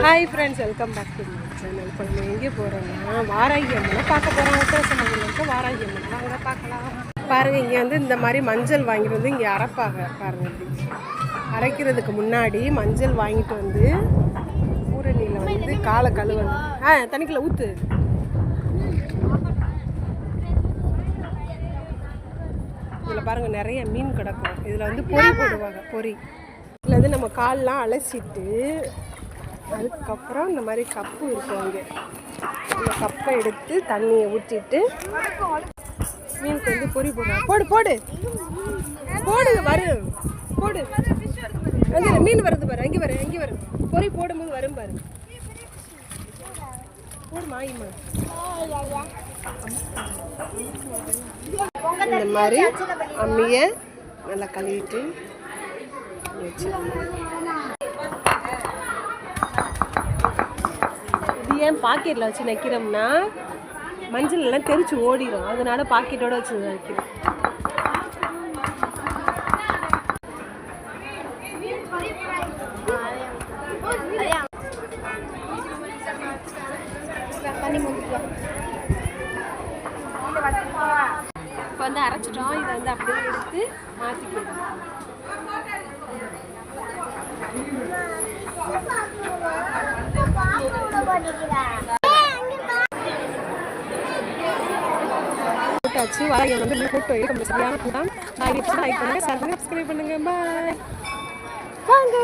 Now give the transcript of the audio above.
Hi friends, welcome back to my channel. இப்போ நம்ம எங்கே போகிறோம்னா வாராகி அம்மனை பார்க்க போகிறோம். உத்தரசமங்கலம் இருக்க வாராகி அம்மன் வாங்க பார்க்கலாம். பாருங்கள், இங்கே வந்து இந்த மாதிரி மஞ்சள் வாங்கிட்டு வந்து இங்கே அரைப்பாங்க. பாருங்கள், இப்படி அரைக்கிறதுக்கு முன்னாடி மஞ்சள் வாங்கிட்டு வந்து ஊரணியில் வந்து காலை கழுவணும். தண்ணிக்குள்ள ஊற்று. இதில் பாருங்கள், நிறைய மீன் கிடக்கும். இதில் வந்து பொறி போடுவாங்க. பொறி இதில் வந்து நம்ம கால்லாம் அலசிட்டு அதுக்கப்புறம் இந்த மாதிரி கப்பு இருக்கும். இங்கே இந்த கப்பை எடுத்து தண்ணியை ஊற்றிட்டு மீனுக்கு வந்து பொறி போடுவாங்க. போடு போடு போடு வரும் போடு. அங்கே மீன் வருது பாரு. அங்கே வரும், அங்கே வரும். பொறி போடும்போது வரும் பாரு. போடு மாயிமா. இந்த மாதிரி அம்மியை நல்லா கழுவிட்டு வச்சுக்கணும். இது ஏன் பாக்கெட்டில் வச்சு நக்கிறோம்னா மஞ்சள் எல்லாம் தெரிச்சு ஓடிடும். அதனால பாக்கெட்டோட வச்சு நக்கிறோம். இப்போ வந்து அரைச்சிட்டோம். இதை வந்து அப்படியே எடுத்து மாற்றிக்கலாம். போட்டாச்சு. வாராகி வந்து போட்டோ எடுக்க சரியான கூட்டம். லைக் பண்ணுங்க, சப்ஸ்கிரைப் பண்ணுங்க. பாய். வாங்க.